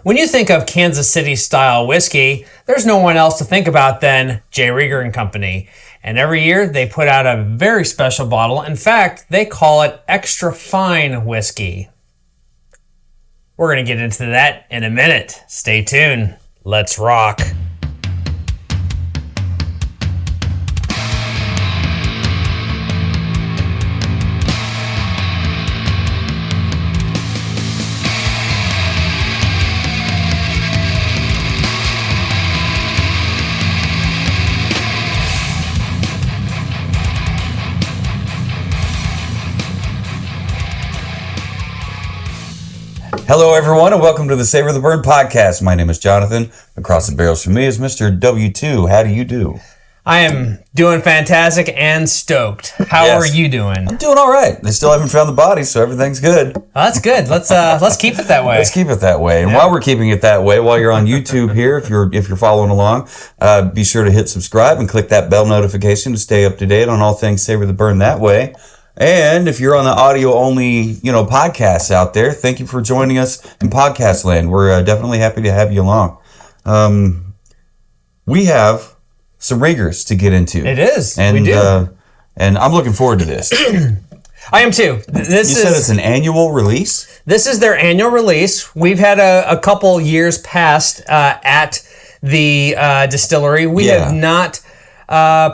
When you think of Kansas City style whiskey, there's no one else to think about than J. Rieger Company. And every year they put out a very special bottle. In fact, they call it extra fine whiskey. We're going to get into that in a minute. Stay tuned. Let's rock. Hello, everyone, and welcome to the Savor the Burn podcast. My name is Jonathan. Across the barrels from me is Mr. W2. How do you do? I am doing fantastic and stoked. How are you doing? I'm doing all right. They still haven't found the body, so everything's good. Well, that's good. Let's keep it that way. Let's keep it that way. And while we're keeping it that way, while you're on YouTube here, if you're following along, be sure to hit subscribe and click that bell notification to stay up to date on all things Savor the Burn that way. And if you're on the audio only, podcasts out there, thank you for joining us in podcast land. We're definitely happy to have you along. We have some Riegers to get into. It is. And, we do. And I'm looking forward to this. I am too. You said it's an annual release? This is their annual release. We've had a couple years past at the distillery. We have not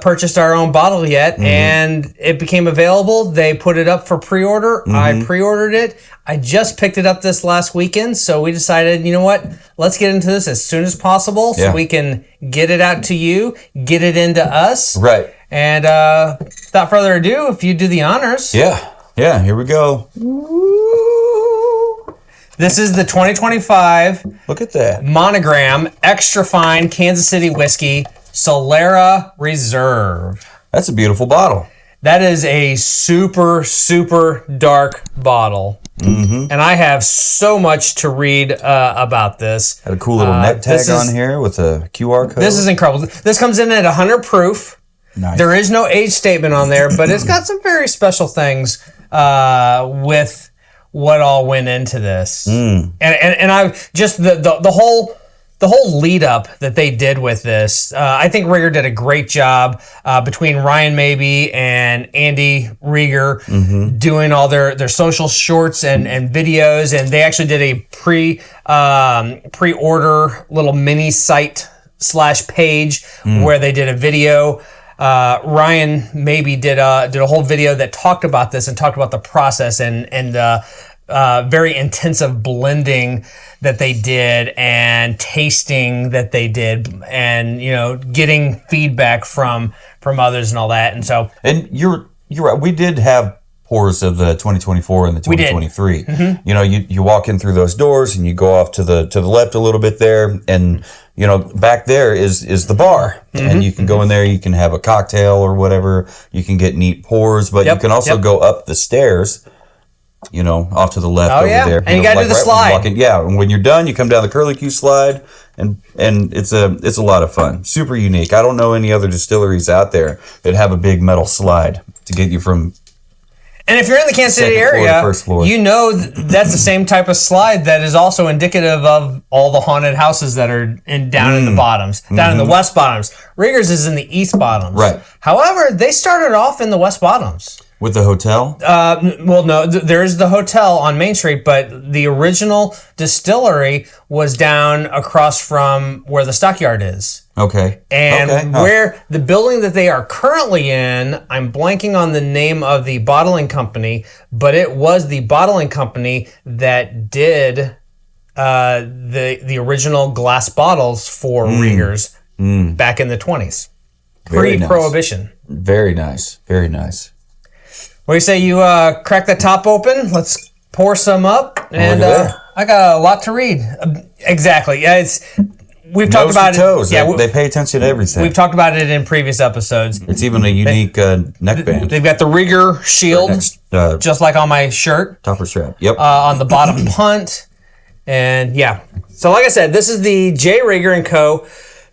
purchased our own bottle yet, and it became available. They put it up for pre-order. I pre-ordered it. I just picked it up this last weekend, so we decided, you know what? Let's get into this as soon as possible so we can get it out to you, get it into us. Right. And without further ado, if you do the honors. Yeah, here we go. This is the 2025 Look at that. Monogram Extra Fine Kansas City Whiskey Solera Reserve. That's a beautiful bottle. That is a super, super dark bottle. And I have so much to read about this. Had a cool little neck tag on here with a QR code. This is incredible. This comes in at 100 proof. Nice. There is no age statement on there, but it's got some very special things with what all went into this. And I just the whole lead up that they did with this, I think Rieger did a great job between Ryan Mabey and Andy Rieger doing all their social shorts and videos, and they actually did a pre-order little mini site / page where they did a video. Ryan Mabey did a whole video that talked about this and talked about the process and very intensive blending that they did and tasting that they did, and getting feedback from others and all that. And so, and you're right. We did have pours of the 2024 and the 2023. You walk in through those doors and you go off to the left a little bit there, and back there is the bar, and you can go in there. You can have a cocktail or whatever. You can get neat pours, but you can also go up the stairs. Off to the left over there. And you gotta do the slide. And when you're done, you come down the curlicue slide, and it's a lot of fun. Super unique. I don't know any other distilleries out there that have a big metal slide to get you from. And if you're in the Kansas City area, that's the same type of slide that is also indicative of all the haunted houses that are down in the bottoms, down in the west bottoms. Rieger's is in the east bottoms. Right. However, they started off in the west bottoms. With the hotel? Well, no, there's the hotel on Main Street, but the original distillery was down across from where the stockyard is. Okay. And where the building that they are currently in, I'm blanking on the name of the bottling company, but it was the bottling company that did the original glass bottles for Rieger's back in the 20s. Pre-Prohibition. Very nice. Very nice. What do you say you crack the top open? Let's pour some up. And I got a lot to read. Exactly. Yeah, we've talked about it. Yeah, they pay attention to everything. We've talked about it in previous episodes. It's even a unique neckband. They've got the Rieger shield, just like on my shirt. Topper strap. Yep. On the bottom punt. And so like I said, this is the J. Rieger Co.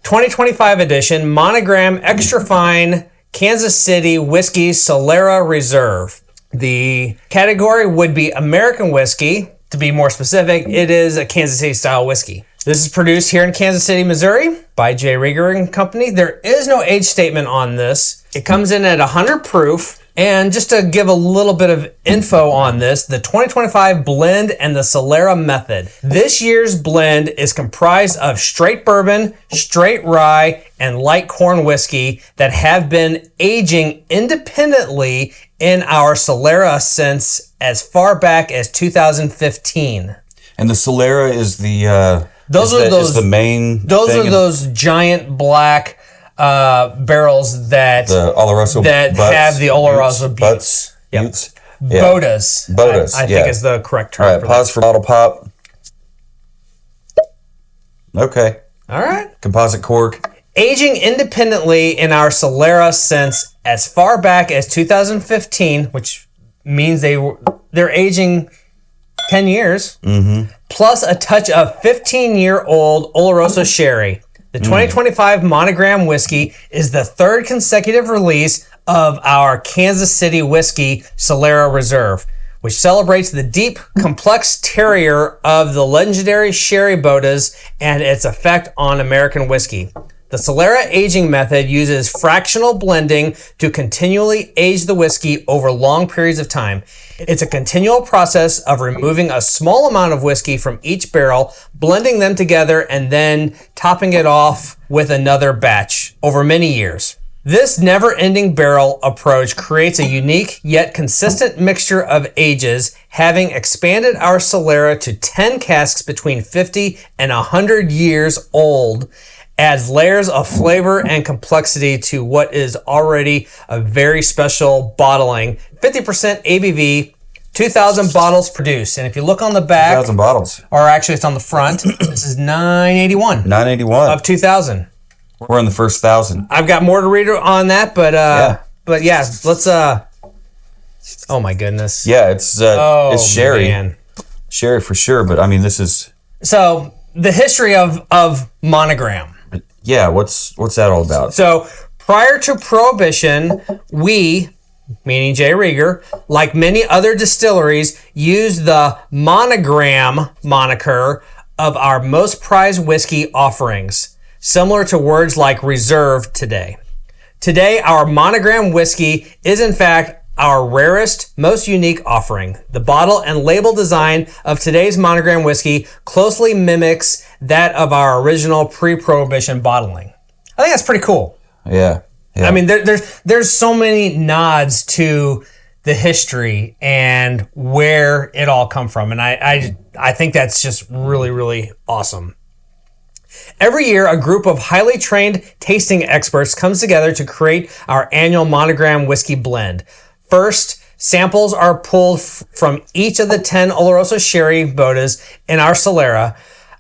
2025 edition Monogram Extra Fine Kansas City Whiskey Solera Reserve. The category would be American whiskey, to be more specific, it is a Kansas City style whiskey. This is produced here in Kansas City, Missouri by Rieger Company. There is no age statement on this. It comes in at 100 proof. And just to give a little bit of info on this, the 2025 blend and the Solera method. This year's blend is comprised of straight bourbon, straight rye, and light corn whiskey that have been aging independently in our Solera since as far back as 2015. And the Solera is the main. Those are those giant black barrels that have the Oloroso buttes. Yep. Yeah. Bodas. I think is the correct term. All right, pause for bottle pop. Okay. All right. Composite cork. Aging independently in our Solera since as far back as 2015, which means they're aging 10 years, plus a touch of 15-year-old Oloroso sherry. The 2025 Monogram whiskey is the third consecutive release of our Kansas City whiskey Solera Reserve, which celebrates the deep, complex terroir of the legendary sherry bodas and its effect on American whiskey. The Solera aging method uses fractional blending to continually age the whiskey over long periods of time. It's a continual process of removing a small amount of whiskey from each barrel, blending them together, and then topping it off with another batch over many years. This never-ending barrel approach creates a unique yet consistent mixture of ages, having expanded our Solera to 10 casks between 50 and 100 years old, adds layers of flavor and complexity to what is already a very special bottling. 50% ABV, 2,000 bottles produced. And if you look on the back, 2,000 bottles. Or actually it's on the front, this is 981. 981. Of 2,000. We're in the first 1,000. I've got more to read on that, but let's oh my goodness. Yeah, it's sherry. Man. Sherry for sure, but I mean this is so the history of Monogram. Yeah, what's that all about? So prior to Prohibition, we, meaning J. Rieger, like many other distilleries, used the Monogram moniker of our most prized whiskey offerings, similar to words like reserve today. Today, our Monogram whiskey is in fact our rarest, most unique offering. The bottle and label design of today's Monogram whiskey closely mimics that of our original pre-Prohibition bottling. I think that's pretty cool. Yeah. I mean, there's so many nods to the history and where it all come from, and I think that's just really, really awesome. Every year, a group of highly trained tasting experts comes together to create our annual Monogram whiskey blend. First, samples are pulled from each of the 10 Oloroso sherry bodas in our Solera.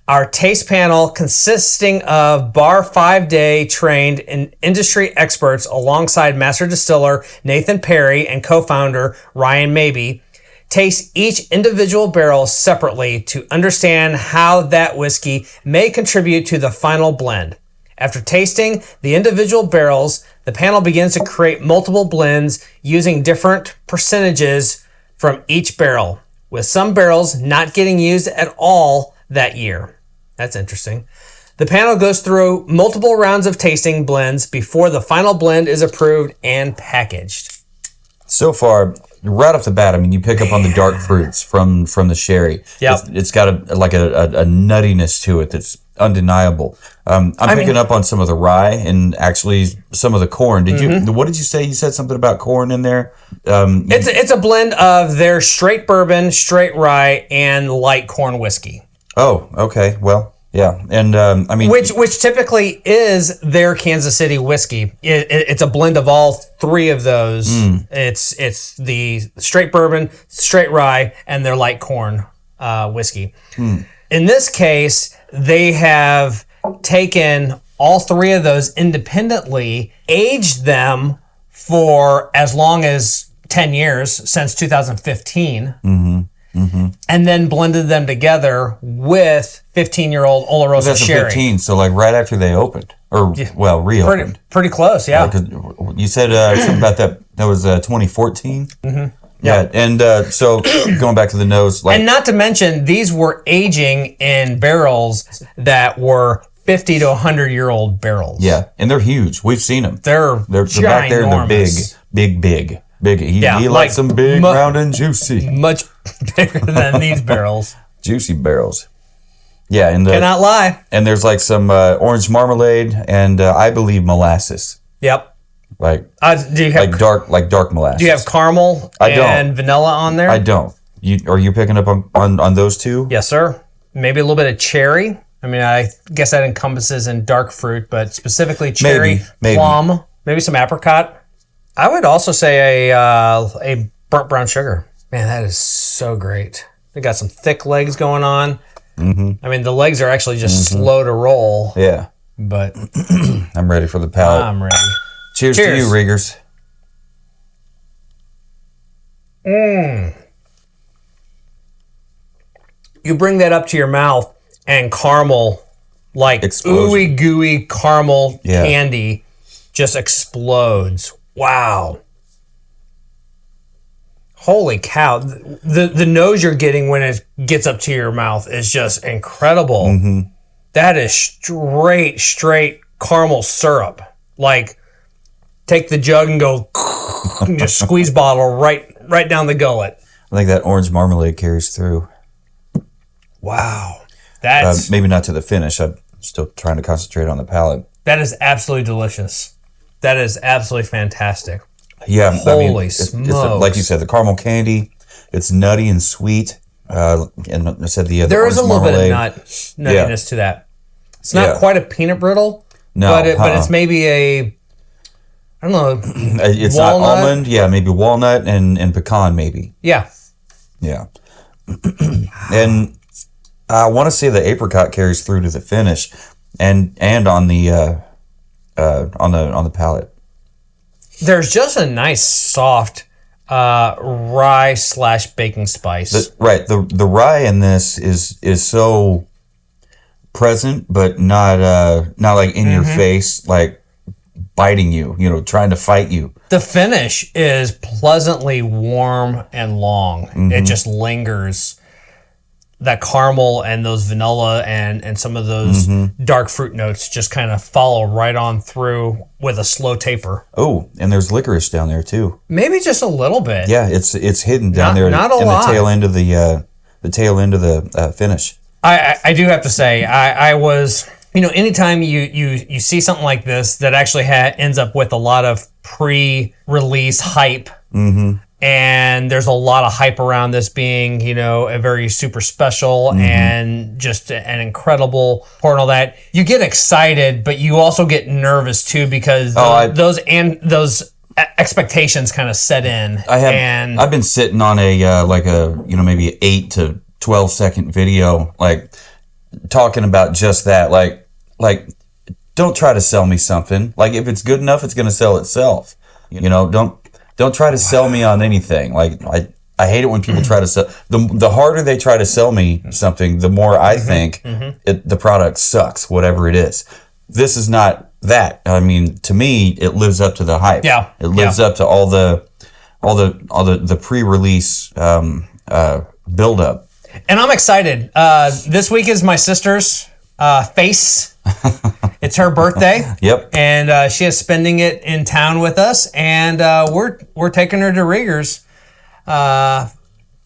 Our taste panel, consisting of bar 5-day trained industry experts alongside master distiller Nathan Perry and co-founder Ryan Mabey, taste each individual barrel separately to understand how that whiskey may contribute to the final blend. After tasting the individual barrels, the panel begins to create multiple blends using different percentages from each barrel, with some barrels not getting used at all that year. That's interesting. The panel goes through multiple rounds of tasting blends before the final blend is approved and packaged. So far, right off the bat, I mean, you pick up on the dark fruits from the sherry. Yep. It's got a nuttiness to it that's undeniable. I'm picking up on some of the rye and actually some of the corn. What did you say? You said something about corn in there? It's a blend of their straight bourbon, straight rye, and light corn whiskey. Oh, okay. Well, yeah. And I mean, which typically is their Kansas City whiskey. It's a blend of all three of those. It's the straight bourbon, straight rye, and their light corn whiskey. In this case, they have taken all three of those independently, aged them for as long as 10 years, since 2015, and then blended them together with 15-year-old Oloroso sherry. 15, so like right after they opened, or reopened. Pretty close, yeah. 'Cause you said something about that was 2014? Yeah, and so going back to the nose, like, and not to mention these were aging in barrels that were 50 to 100-year-old barrels. Yeah, and they're huge. We've seen them. They're back there and they're big. He likes them big, round, and juicy. Much bigger than these barrels. Juicy barrels. Yeah, and cannot lie. And there's like some orange marmalade and I believe molasses. Yep. Like do you have dark molasses? Do you have caramel and vanilla on there? I don't. Are you picking up on those two? Yes, sir. Maybe a little bit of cherry. I mean, I guess that encompasses in dark fruit, but specifically cherry, plum, maybe some apricot. I would also say a burnt brown sugar. Man, that is so great. They got some thick legs going on. Mm-hmm. I mean, the legs are actually just slow to roll. Yeah. But I'm ready for the palate. I'm ready. Cheers to you, Riegers. You bring that up to your mouth and caramel, like ooey gooey caramel candy, just explodes. Wow. Holy cow. The nose you're getting when it gets up to your mouth is just incredible. Mm-hmm. That is straight caramel syrup. Like, take the jug and go and just squeeze bottle right down the gullet. I think that orange marmalade carries through. Wow. That's maybe not to the finish. I'm still trying to concentrate on the palate. That is absolutely delicious. That is absolutely fantastic. Yeah, Holy smokes. It's like you said, the caramel candy. It's nutty and sweet. And I said there is a little bit of nuttiness to that. It's not quite a peanut brittle. No, but it's maybe a, I don't know. It's walnut? Not almond. Yeah, maybe walnut and pecan maybe. Yeah. Yeah. And I want to say the apricot carries through to the finish, and on the palate. There's just a nice soft rye / baking spice. The rye in this is so present, but not like in your face, like biting you, trying to fight you. The finish is pleasantly warm and long. Mm-hmm. It just lingers. That caramel and those vanilla and some of those dark fruit notes just kind of follow right on through with a slow taper. Oh, and there's licorice down there too. Maybe just a little bit. Yeah, it's hidden down there not a lot. The tail end of the finish. I do have to say I was, anytime you see something like this that actually ends up with a lot of pre-release hype. Mm-hmm. And there's a lot of hype around this being, a very super special and just an incredible pour and all that. You get excited, but you also get nervous too because those expectations kind of set in. I've been sitting on a maybe 8 to 12 second video, like talking about just that, like don't try to sell me something. Like if it's good enough, it's going to sell itself. Don't try to sell me on anything. Like I hate it when people try to sell. The harder they try to sell me something, the more I think the product sucks, whatever it is. This is not that. I mean, to me, it lives up to the hype. Yeah, it lives up to all the pre-release build-up. And I'm excited. This week is my sister's face. It's her birthday. Yep. And she is spending it in town with us, and we're taking her to Rieger's to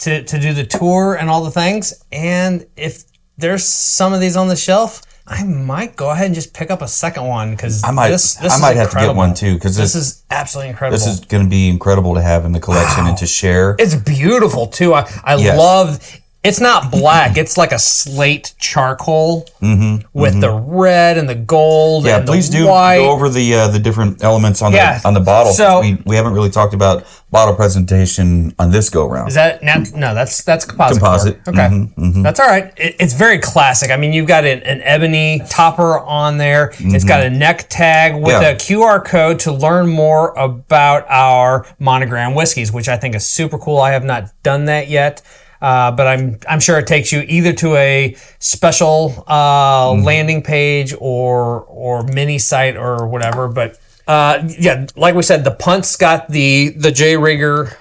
do the tour and all the things. And if there's some of these on the shelf, I might go ahead and just pick up a second one because I might have to get one too because this is absolutely incredible. This is going to be incredible to have in the collection and to share. It's beautiful too. I love. It's not black. It's like a slate charcoal with the red and the gold and the white. Please do go over the different elements on the bottle. So we haven't really talked about bottle presentation on this go round. Is that no? That's composite. Okay, that's all right. It's very classic. I mean, you've got an ebony topper on there. It's got a neck tag with a QR code to learn more about our Monogram whiskeys, which I think is super cool. I have not done that yet. But I'm sure it takes you either to a special landing page or mini site or whatever. But like we said, the punt's got the J. Rieger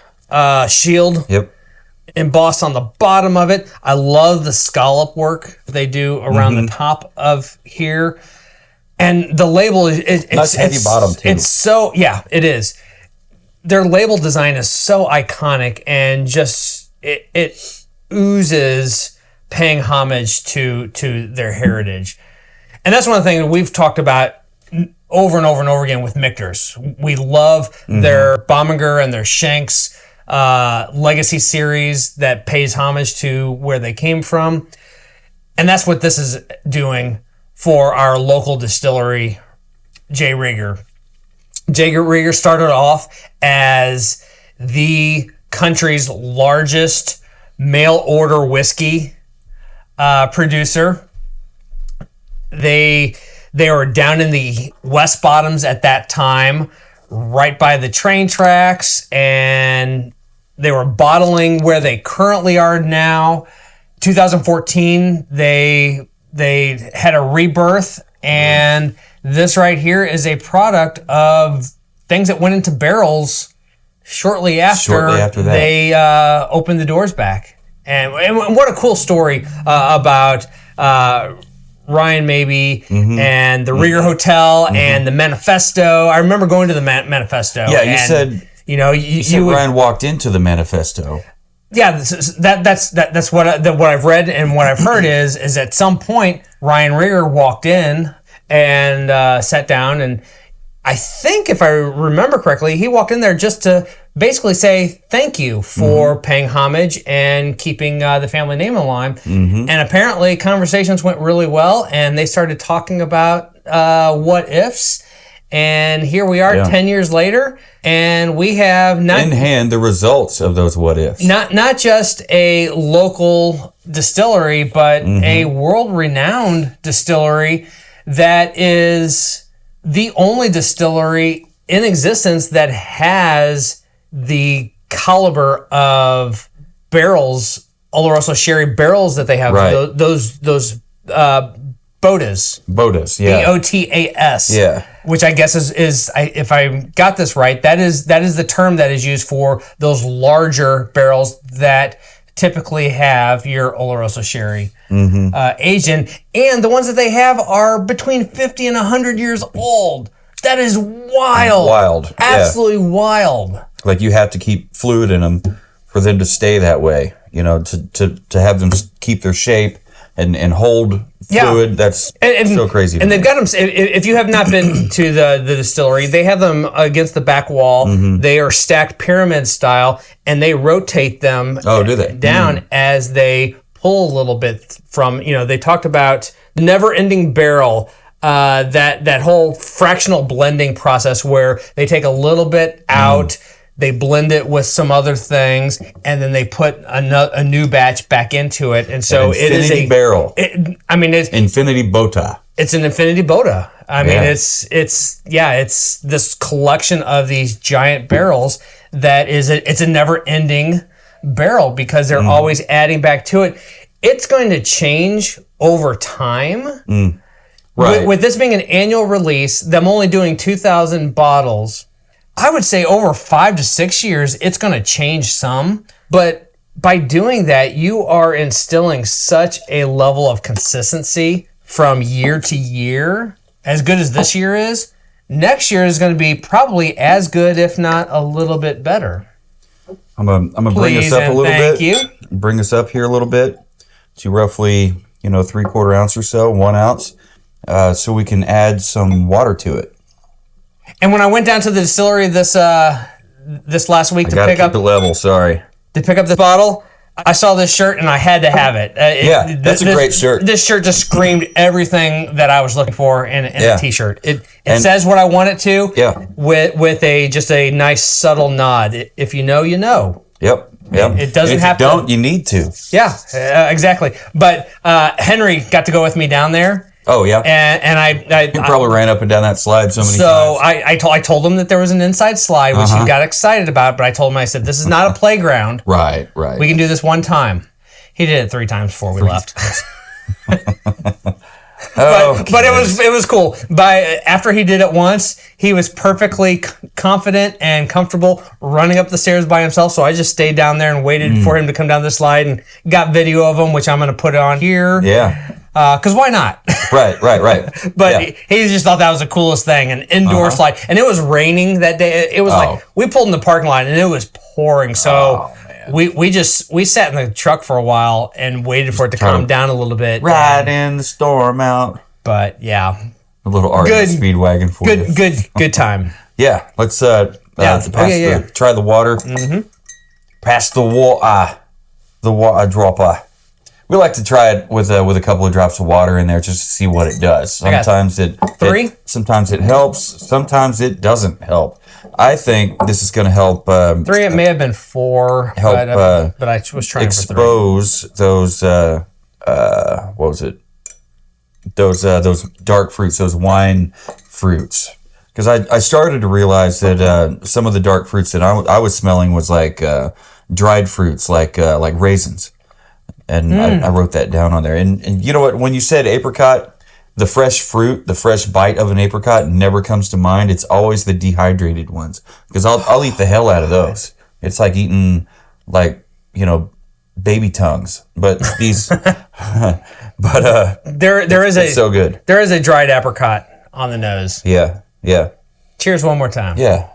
shield. Yep. Embossed on the bottom of it. I love the scallop work they do around the top of here. And the label it's heavy bottom too. It's so it is. Their label design is so iconic and just it oozes paying homage to their heritage. And that's one of the things we've talked about over and over and over again with Michter's. We love their Baminger and their Shanks legacy series that pays homage to where they came from. And that's what this is doing for our local distillery, J. Rieger. J. Rieger started off as the country's largest mail order whiskey producer. They were down in the West Bottoms at that time, right by the train tracks, and they were bottling where they currently are now. 2014, they had a rebirth, and this right here is a product of things that went into barrels shortly after that. They opened the doors back. And what a cool story about Ryan Mabey and the Rieger Hotel and the Manifesto. I remember going to the Manifesto. Yeah, you said... You said Ryan walked into the Manifesto. Yeah, that's what I've read and what I've heard is at some point Ryan Rieger walked in and sat down, and I think if I remember correctly, he walked in there just to basically say thank you for paying homage and keeping the family name alive. And apparently conversations went really well, and they started talking about what ifs. And here we are 10 years later, and we have not in hand the results of those what ifs. Not just a local distillery, but a world-renowned distillery that is the only distillery in existence that has the caliber of barrels, Oloroso sherry barrels that they have. Right. Those Botas. Botas, yeah. Botas. Yeah. Which I guess is if I got this right, that is the term that is used for those larger barrels that typically have your Oloroso sherry aged in. And the ones that they have are between 50 and 100 years old. That is wild. Wild. Absolutely wild. Like you have to keep fluid in them for them to stay that way, to have them keep their shape and hold fluid. That's so crazy. And they've got them, if you have not been to the distillery, they have them against the back wall. They are stacked pyramid style, and they rotate them down as they pull a little bit from, they talked about the never-ending barrel, that whole fractional blending process where they take a little bit out, they blend it with some other things, and then they put a new batch back into it. And so it is a barrel. It's Infinity Bota. It's an Infinity Bota. I mean, it's this collection of these giant barrels that it's a never-ending barrel because they're always adding back to it. It's going to change over time. Right. With this being an annual release, them only doing 2,000 bottles, I would say over 5 to 6 years, it's going to change some. But by doing that, you are instilling such a level of consistency from year to year. As good as this year is, next year is going to be probably as good, if not a little bit better. I'm gonna bring us up a little bit. Thank you. Bring us up here a little bit to roughly 3/4 ounce or so, 1 ounce, so we can add some water to it. And when I went down to the distillery this last week to pick up the level, sorry. To pick up the bottle, I saw this shirt and I had to have it. That's a great shirt. This shirt just screamed everything that I was looking for in a t-shirt. It says what I want it to. Yeah. With just a nice subtle nod. If you know, you know. Yep. It doesn't have to. If you don't, you need to. Yeah, exactly. But Henry got to go with me down there. Oh yeah, and I probably ran up and down that slide so many times. So I told him that there was an inside slide, which he got excited about. But I told him, I said, "This is not a playground. Right. We can do this one time." He did it 3 times before we left. but it was cool. After he did it once, he was perfectly confident and comfortable running up the stairs by himself. So I just stayed down there and waited for him to come down the slide and got video of him, which I'm going to put on here. Yeah. Because why not? Right. But he just thought that was the coolest thing, an indoor slide. And it was raining that day. It was like, we pulled in the parking lot and it was pouring. So we sat in the truck for a while and waited for it to calm down a little bit. Riding the storm out. But yeah. A little art Speedwagon for you. Good time. Yeah. Let's try the water. Mm-hmm. Pass the water. The water dropper. We like to try it with a couple of drops of water in there just to see what it does. Sometimes sometimes it helps. Sometimes it doesn't help. I think this is going to help. 3. It may have been 4. But I was trying expose for 3. Those. What was it? Those dark fruits, those wine fruits. Because I started to realize that some of the dark fruits that I was smelling was like dried fruits, like raisins. And I wrote that down on there. And you know what? When you said apricot, the fresh fruit, the fresh bite of an apricot never comes to mind. It's always the dehydrated ones. Because I'll eat the hell out of those. It's like eating, baby tongues. But these... there is so good. There is a dried apricot on the nose. Yeah. Cheers one more time. Yeah.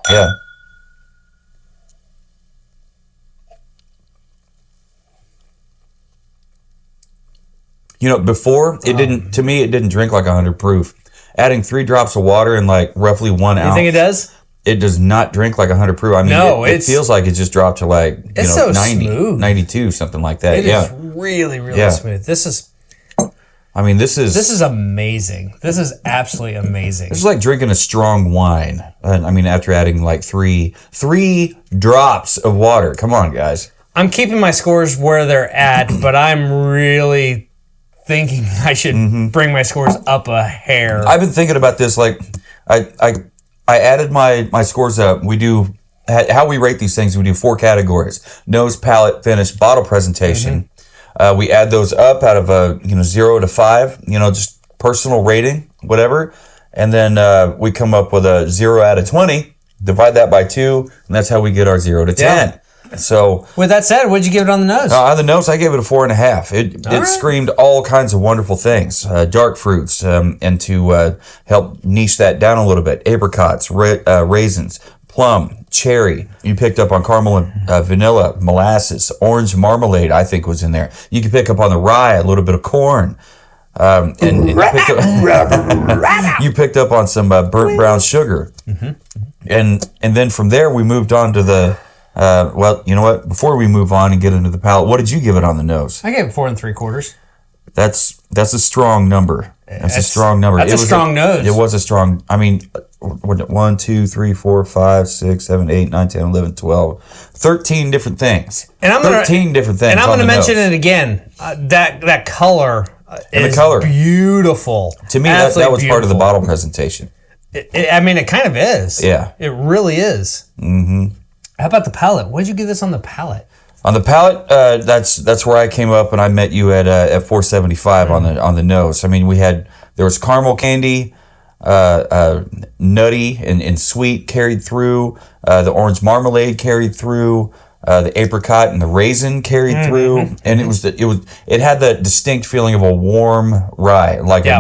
Before it didn't drink like 100 proof. Adding 3 drops of water in like roughly 1 ounce. You think it does? It does not drink like 100 proof. I mean, it feels like it just dropped to 90, smooth. 92, something like that. It is really, really smooth. This is amazing. This is absolutely amazing. This is like drinking a strong wine. After adding like three drops of water. Come on, guys. I'm keeping my scores where they're at, but I'm really thinking I should bring my scores up a hair. I've been thinking about this. Like, I added my scores up. We do how we rate these things. We do 4 categories: nose, palate, finish, bottle presentation. We add those up out of 0 to 5. Just personal rating, whatever, and then we come up with a 0 out of 20. Divide that by 2, and that's how we get our 0 to 10. Yeah. So, with that said, what'd you give it on the nose? On the nose, I gave it a 4.5. It screamed all kinds of wonderful things, dark fruits, and to help niche that down a little bit, apricots, raisins, plum, cherry. You picked up on caramel and vanilla, molasses, orange marmalade. I think was in there. You could pick up on the rye, a little bit of corn, and you picked up on some burnt brown sugar, and then from there we moved on to the. You know what? Before we move on and get into the palate, what did you give it on the nose? I gave it 4 3/4. That's a strong number. That's a strong number. That's a strong nose. It was a strong. 1, 2, 3, 4, 5, 6, 7, 8, 9, 10, 11, 12, 13 different things. And I'm gonna mention it again. That color is beautiful. To me, that was part of the bottle presentation. It kind of is. Yeah, it really is. Mm-hmm. How about the palate? What did you give this on the palate? On the palate, that's where I came up, and I met you at 475 on the nose. There was caramel candy, nutty and sweet carried through. The orange marmalade carried through. The apricot and the raisin carried through, and it had the distinct feeling of a warm rye, like a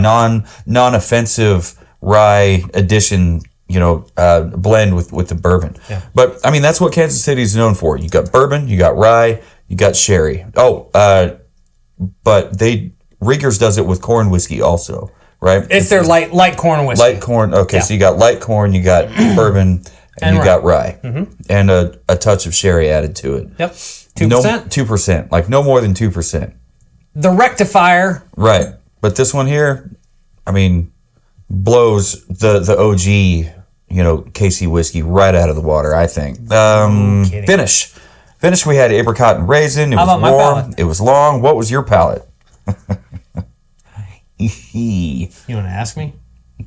non-offensive rye addition. Blend with the bourbon. Yeah. But that's what Kansas City is known for. You got bourbon, you got rye, you got sherry. But Rieger's does it with corn whiskey also, right? If they're light corn whiskey. Light corn. Okay, so you got light corn, you got bourbon, and you got rye, and a touch of sherry added to it. Yep, 2%. 2%, like no more than 2%. The rectifier. Right, but this one here, blows the OG. KC whiskey right out of the water, I think. Finish. We had apricot and raisin. It was warm. It was long. What was your palate? You want to ask me?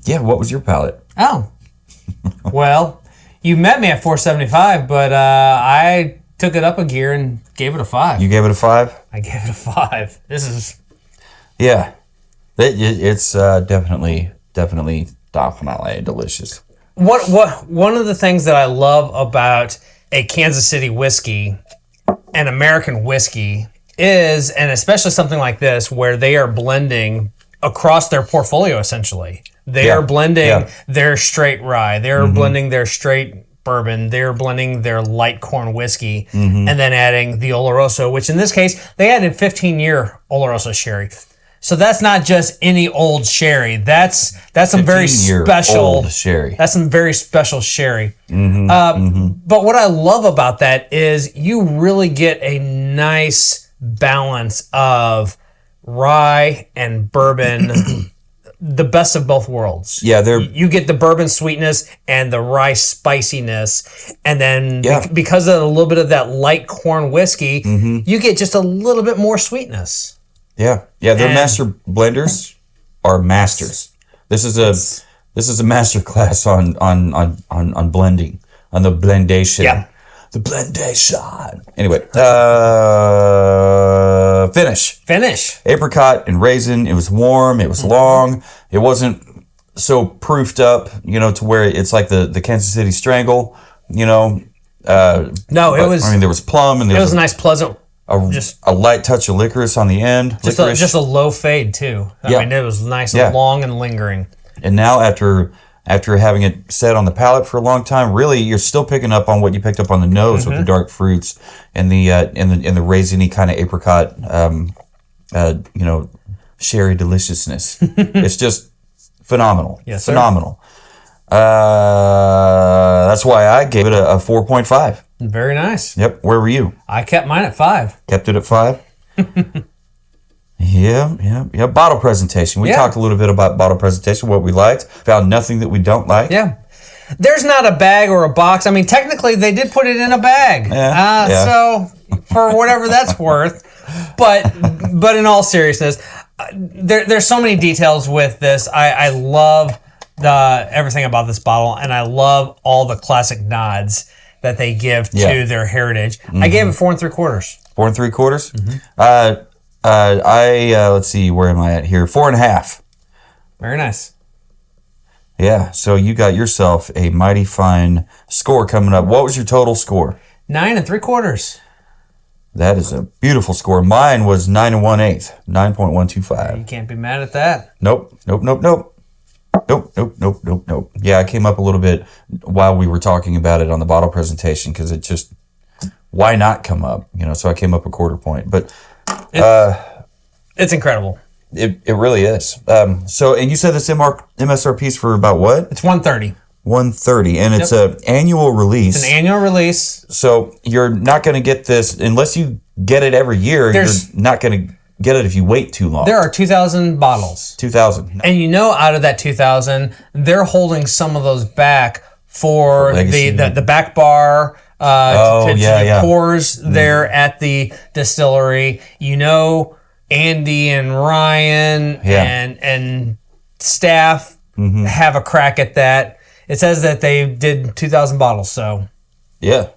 Yeah, what was your palate? Oh. Well, you met me at 475, but I took it up a gear and gave it a 5. You gave it a 5? I gave it a 5. This is... Yeah. It's definitely delicious. One of the things that I love about a Kansas City whiskey, an American whiskey, is, and especially something like this, where they are blending across their portfolio, essentially. They are blending their straight rye. They're blending their straight bourbon. They're blending their light corn whiskey, and then adding the Oloroso, which in this case, they added 15-year Oloroso sherry. So that's not just any old sherry. That's some very special old sherry. That's some very special sherry. But what I love about that is you really get a nice balance of rye and bourbon, the best of both worlds. Yeah, you get the bourbon sweetness and the rye spiciness, and then because of a little bit of that light corn whiskey, you get just a little bit more sweetness. Yeah. Their master blenders are masters. This is a master class on blending, on the blendation. Yeah. The blendation. Anyway, finish. Apricot and raisin. It was warm. It was long. It wasn't so proofed up, to where it's like the Kansas City Strangle, No, it was. I mean, there was plum and it was a nice, pleasant. A light touch of licorice on the end. Just a low fade too. I mean, it was nice and long and lingering. And now after having it set on the palate for a long time, really you're still picking up on what you picked up on the nose with the dark fruits and the raisiny kind of apricot, sherry deliciousness. It's just phenomenal. Yes, sir. Phenomenal. That's why I gave it a 4.5. Very nice. Yep. Where were you? I kept mine at 5. Kept it at 5? Yeah. Bottle presentation. We talked a little bit about bottle presentation, what we liked. Found nothing that we don't like. Yeah. There's not a bag or a box. I mean, technically, they did put it in a bag. So, for whatever that's worth. But in all seriousness, there's so many details with this. I love everything about this bottle, and I love all the classic nods that they give to their heritage. I gave it 4 3/4. 4 3/4? Let's see, where am I at here? 4.5. Very nice. Yeah, so you got yourself a mighty fine score coming up. What was your total score? 9 3/4. That is a beautiful score. Mine was 9 1/8, 9.125. You can't be mad at that. Nope. Yeah, I came up a little bit while we were talking about it on the bottle presentation because it just, why not come up? So I came up a 1/4 point. But it's incredible. It really is. And you said this MSRP is for about what? It's $130. $130, and it's an annual release. It's an annual release. So you're not going to get this unless you get it every year. You're not going to get it if you wait too long. There are 2,000 bottles. 2,000. And out of that 2,000, they're holding some of those back for the back bar, the pours there at the distillery. Andy and Ryan and staff have a crack at that. It says that they did 2,000 bottles, so. Yeah.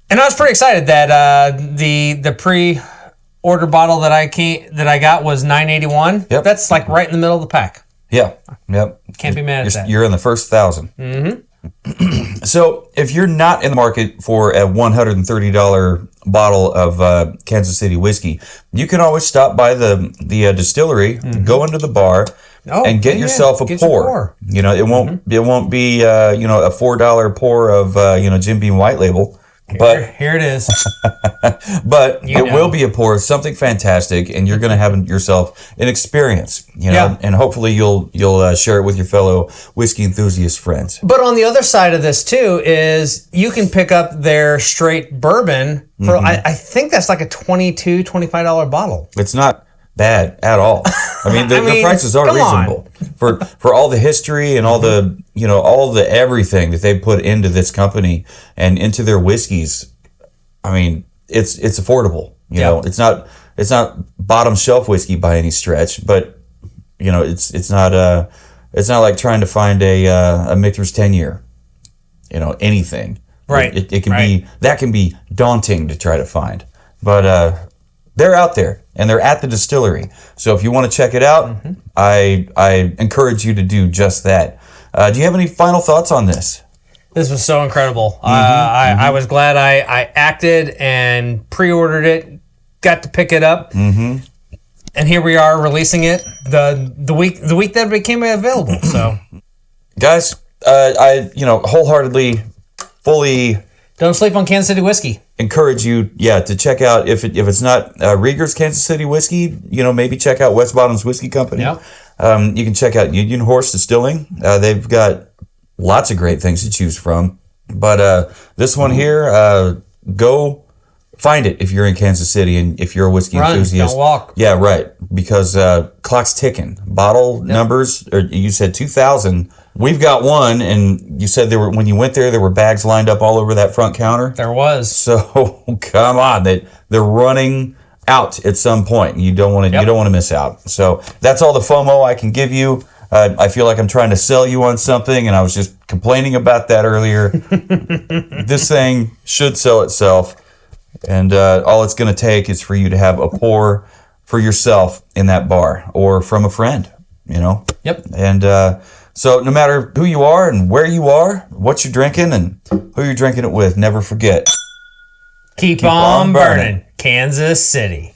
And I was pretty excited that the pre-order bottle that I got was $9.81. Yep. That's like right in the middle of the pack. Yeah. Yep. Can't be mad at that. You're in the first 1,000. Mm-hmm. So if you're not in the market for a $130 bottle of Kansas City whiskey, you can always stop by the distillery, go into the bar, and get yourself a pour. It won't be a $4 pour of Jim Beam White Label. But here it is. But it will be a pour, something fantastic, and you're going to have yourself an experience, and hopefully you'll share it with your fellow whiskey enthusiast friends. But on the other side of this too is you can pick up their straight bourbon for I think that's like a $22, $25 bottle. It's not bad at all. I mean, the prices are reasonable for all the history and all the all the everything that they put into this company and into their whiskeys. I mean, it's affordable. It's not bottom shelf whiskey by any stretch, but it's not like trying to find a Michter's 10-year. Anything. Right. It can be daunting to try to find, but they're out there and they're at the distillery. So if you want to check it out, I encourage you to do just that. Do you have any final thoughts on this? This was so incredible. I was glad I acted and pre-ordered it, got to pick it up, and here we are releasing it the week that it became available. So, guys, I wholeheartedly, fully don't sleep on Kansas City whiskey. Encourage you, to check out if it's not Rieger's Kansas City whiskey, maybe check out West Bottoms Whiskey Company. Yep. You can check out Union Horse Distilling. They've got lots of great things to choose from. But this one here, go find it if you're in Kansas City and if you're a whiskey enthusiast. Don't walk. Yeah, right. Because clock's ticking. Bottle numbers, or you said 2,000. We've got one, and you said when you went there were bags lined up all over that front counter. There was. So come on, they're running out at some point. You don't want to miss out. So that's all the FOMO I can give you. I feel like I'm trying to sell you on something, and I was just complaining about that earlier. This thing should sell itself, and all it's going to take is for you to have a pour for yourself in that bar or from a friend, Yep. And so no matter who you are and where you are, what you're drinking and who you're drinking it with, never forget. Keep on burning, Kansas City.